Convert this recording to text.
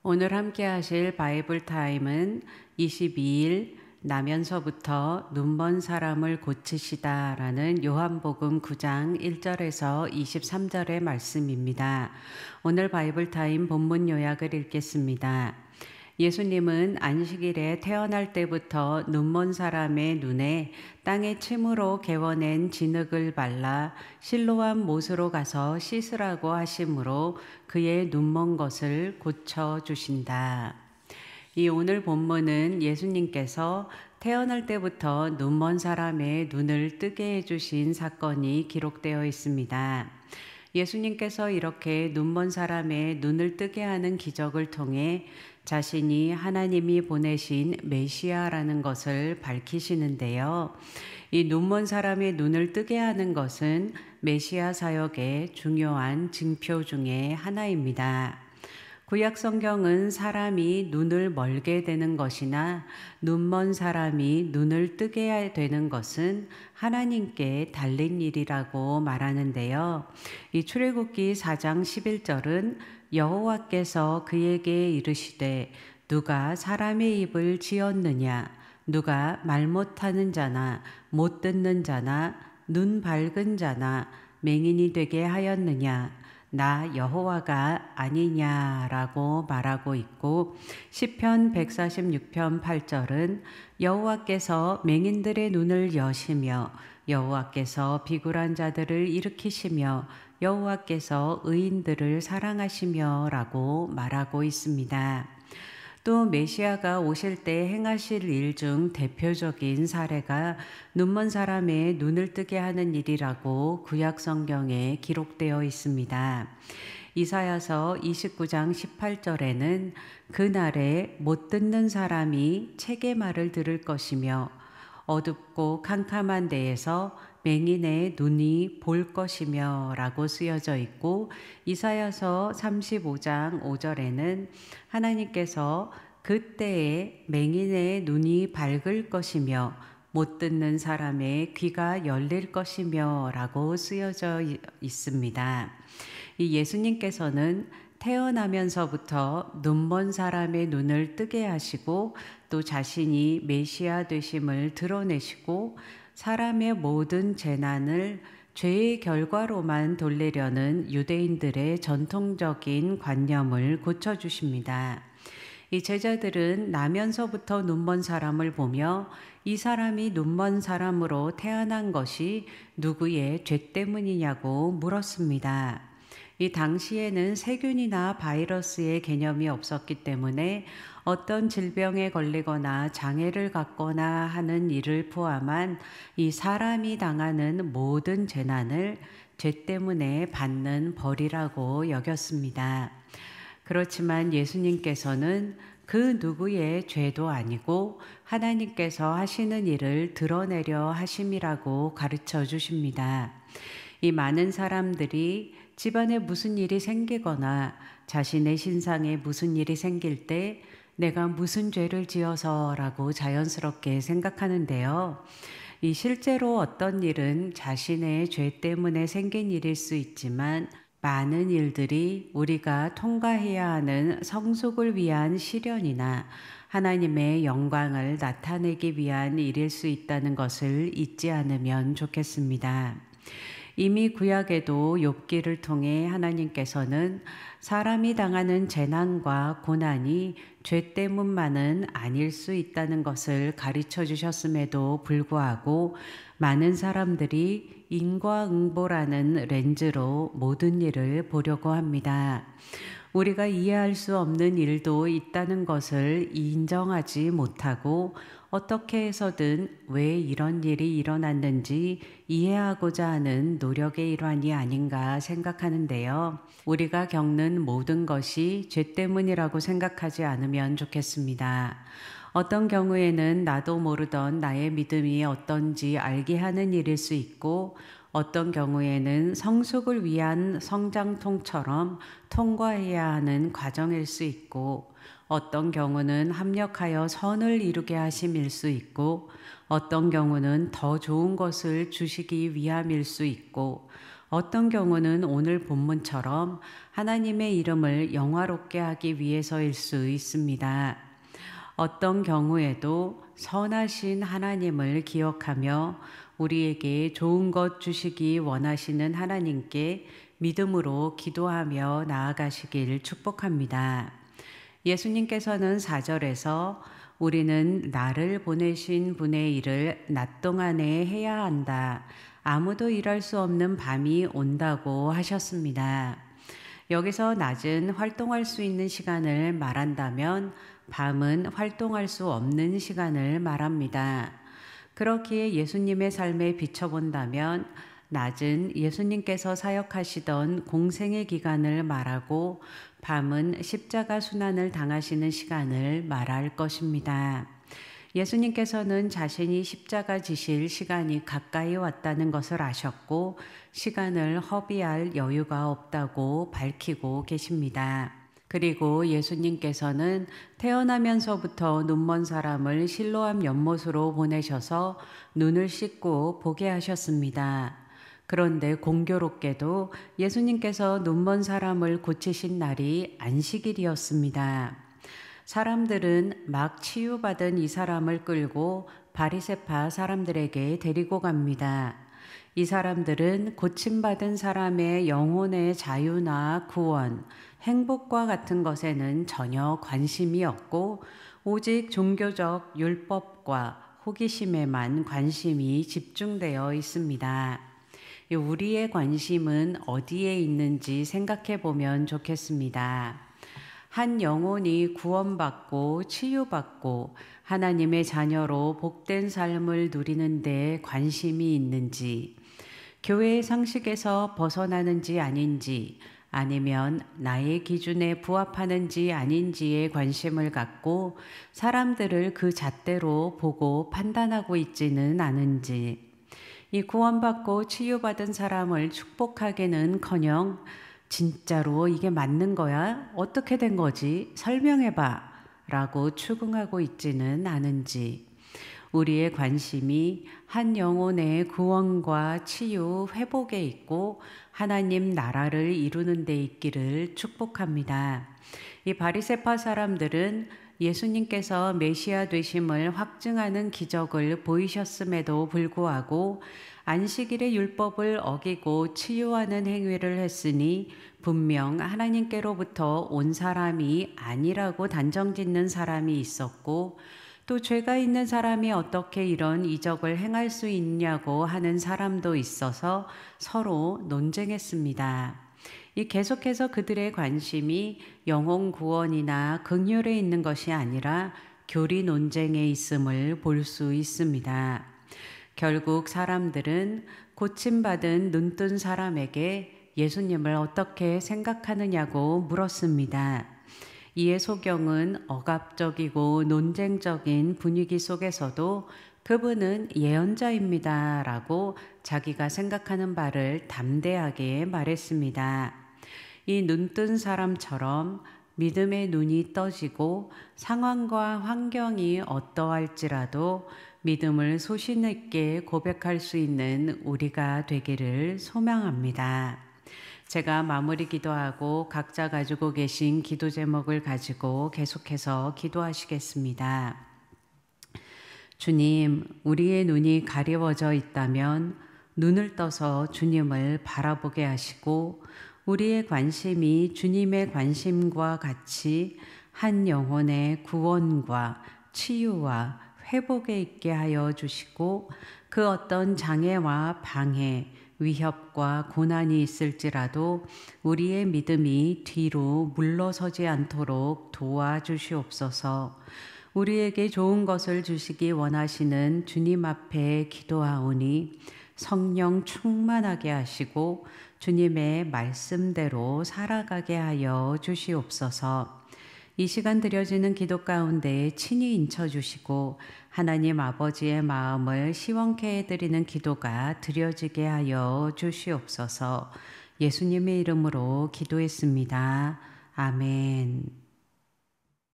오늘 함께 하실 바이블 타임은 22일 나면서부터 눈먼 사람을 고치시다 라는 요한복음 9장 1절에서 23절의 말씀입니다. 오늘 바이블 타임 본문 요약을 읽겠습니다. 예수님은 안식일에 태어날 때부터 눈먼 사람의 눈에 땅에 침으로 개워낸 진흙을 발라 실로암 못으로 가서 씻으라고 하심으로 그의 눈먼 것을 고쳐주신다. 이 오늘 본문은 예수님께서 태어날 때부터 눈먼 사람의 눈을 뜨게 해주신 사건이 기록되어 있습니다. 예수님께서 이렇게 눈먼 사람의 눈을 뜨게 하는 기적을 통해 자신이 하나님이 보내신 메시아라는 것을 밝히시는데요. 이 눈먼 사람의 눈을 뜨게 하는 것은 메시아 사역의 중요한 징표 중에 하나입니다. 구약 성경은 사람이 눈을 멀게 되는 것이나 눈먼 사람이 눈을 뜨게 되는 것은 하나님께 달린 일이라고 말하는데요. 이 출애굽기 4장 11절은 여호와께서 그에게 이르시되 누가 사람의 입을 지었느냐 누가 말 못하는 자나 못 듣는 자나 눈 밝은 자나 맹인이 되게 하였느냐 나 여호와가 아니냐라고 말하고 있고 시편 146편 8절은 여호와께서 맹인들의 눈을 여시며 여호와께서 비굴한 자들을 일으키시며 여호와께서 의인들을 사랑하시며 라고 말하고 있습니다. 또 메시아가 오실 때 행하실 일 중 대표적인 사례가 눈먼 사람의 눈을 뜨게 하는 일이라고 구약 성경에 기록되어 있습니다. 이사야서 29장 18절에는 그날에 못 듣는 사람이 책의 말을 들을 것이며 어둡고 캄캄한 데에서 맹인의 눈이 볼 것이며 라고 쓰여져 있고 이사야서 35장 5절에는 하나님께서 그때에 맹인의 눈이 밝을 것이며 못 듣는 사람의 귀가 열릴 것이며 라고 쓰여져 있습니다. 이 예수님께서는 태어나면서부터 눈먼 사람의 눈을 뜨게 하시고 또 자신이 메시아 되심을 드러내시고 사람의 모든 재난을 죄의 결과로만 돌리려는 유대인들의 전통적인 관념을 고쳐주십니다. 이 제자들은 나면서부터 눈먼 사람을 보며 이 사람이 눈먼 사람으로 태어난 것이 누구의 죄 때문이냐고 물었습니다. 이 당시에는 세균이나 바이러스의 개념이 없었기 때문에 어떤 질병에 걸리거나 장애를 갖거나 하는 일을 포함한 이 사람이 당하는 모든 재난을 죄 때문에 받는 벌이라고 여겼습니다. 그렇지만 예수님께서는 그 누구의 죄도 아니고 하나님께서 하시는 일을 드러내려 하심이라고 가르쳐 주십니다. 이 많은 사람들이 집안에 무슨 일이 생기거나 자신의 신상에 무슨 일이 생길 때 내가 무슨 죄를 지어서라고 자연스럽게 생각하는데요. 이 실제로 어떤 일은 자신의 죄 때문에 생긴 일일 수 있지만 많은 일들이 우리가 통과해야 하는 성숙을 위한 시련이나 하나님의 영광을 나타내기 위한 일일 수 있다는 것을 잊지 않으면 좋겠습니다. 이미 구약에도 욥기를 통해 하나님께서는 사람이 당하는 재난과 고난이 죄 때문만은 아닐 수 있다는 것을 가르쳐 주셨음에도 불구하고 많은 사람들이 인과응보라는 렌즈로 모든 일을 보려고 합니다. 우리가 이해할 수 없는 일도 있다는 것을 인정하지 못하고 어떻게 해서든 왜 이런 일이 일어났는지 이해하고자 하는 노력의 일환이 아닌가 생각하는데요. 우리가 겪는 모든 것이 죄 때문이라고 생각하지 않으면 좋겠습니다. 어떤 경우에는 나도 모르던 나의 믿음이 어떤지 알게 하는 일일 수 있고 어떤 경우에는 성숙을 위한 성장통처럼 통과해야 하는 과정일 수 있고 어떤 경우는 합력하여 선을 이루게 하심일 수 있고 어떤 경우는 더 좋은 것을 주시기 위함일 수 있고 어떤 경우는 오늘 본문처럼 하나님의 이름을 영화롭게 하기 위해서일 수 있습니다. 어떤 경우에도 선하신 하나님을 기억하며 우리에게 좋은 것 주시기 원하시는 하나님께 믿음으로 기도하며 나아가시길 축복합니다. 예수님께서는 4절에서 우리는 나를 보내신 분의 일을 낮 동안에 해야 한다. 아무도 일할 수 없는 밤이 온다고 하셨습니다. 여기서 낮은 활동할 수 있는 시간을 말한다면 밤은 활동할 수 없는 시간을 말합니다. 그렇기에 예수님의 삶에 비춰본다면 낮은 예수님께서 사역하시던 공생의 기간을 말하고 밤은 십자가 순환을 당하시는 시간을 말할 것입니다. 예수님께서는 자신이 십자가 지실 시간이 가까이 왔다는 것을 아셨고 시간을 허비할 여유가 없다고 밝히고 계십니다. 그리고 예수님께서는 태어나면서부터 눈먼 사람을 실로암 연못으로 보내셔서 눈을 씻고 보게 하셨습니다. 그런데 공교롭게도 예수님께서 눈먼 사람을 고치신 날이 안식일이었습니다. 사람들은 막 치유받은 이 사람을 끌고 바리새파 사람들에게 데리고 갑니다. 이 사람들은 고침받은 사람의 영혼의 자유나 구원, 행복과 같은 것에는 전혀 관심이 없고 오직 종교적 율법과 호기심에만 관심이 집중되어 있습니다. 우리의 관심은 어디에 있는지 생각해 보면 좋겠습니다. 한 영혼이 구원받고 치유받고 하나님의 자녀로 복된 삶을 누리는 데 관심이 있는지, 교회의 상식에서 벗어나는지 아닌지, 아니면 나의 기준에 부합하는지 아닌지에 관심을 갖고 사람들을 그 잣대로 보고 판단하고 있지는 않은지, 이 구원받고 치유받은 사람을 축복하기는커녕 진짜로 이게 맞는 거야? 어떻게 된 거지? 설명해봐 라고 추궁하고 있지는 않은지, 우리의 관심이 한 영혼의 구원과 치유, 회복에 있고 하나님 나라를 이루는 데 있기를 축복합니다. 이 바리새파 사람들은 예수님께서 메시아 되심을 확증하는 기적을 보이셨음에도 불구하고 안식일의 율법을 어기고 치유하는 행위를 했으니 분명 하나님께로부터 온 사람이 아니라고 단정짓는 사람이 있었고, 또 죄가 있는 사람이 어떻게 이런 이적을 행할 수 있냐고 하는 사람도 있어서 서로 논쟁했습니다. 이 계속해서 그들의 관심이 영혼 구원이나 긍휼에 있는 것이 아니라 교리 논쟁에 있음을 볼 수 있습니다. 결국 사람들은 고침받은 눈뜬 사람에게 예수님을 어떻게 생각하느냐고 물었습니다. 이에 소경은 억압적이고 논쟁적인 분위기 속에서도 그분은 예언자입니다 라고 자기가 생각하는 바를 담대하게 말했습니다. 이 눈뜬 사람처럼 믿음의 눈이 떠지고 상황과 환경이 어떠할지라도 믿음을 소신 있게 고백할 수 있는 우리가 되기를 소망합니다. 제가 마무리 기도하고 각자 가지고 계신 기도 제목을 가지고 계속해서 기도하시겠습니다. 주님, 우리의 눈이 가리워져 있다면 눈을 떠서 주님을 바라보게 하시고 우리의 관심이 주님의 관심과 같이 한 영혼의 구원과 치유와 회복에 있게 하여 주시고 그 어떤 장애와 방해, 위협과 고난이 있을지라도 우리의 믿음이 뒤로 물러서지 않도록 도와주시옵소서. 우리에게 좋은 것을 주시기 원하시는 주님 앞에 기도하오니 성령 충만하게 하시고 주님의 말씀대로 살아가게 하여 주시옵소서. 이 시간 드려지는 기도 가운데 친히 인쳐주시고 하나님 아버지의 마음을 시원케 해드리는 기도가 드려지게 하여 주시옵소서. 예수님의 이름으로 기도했습니다. 아멘.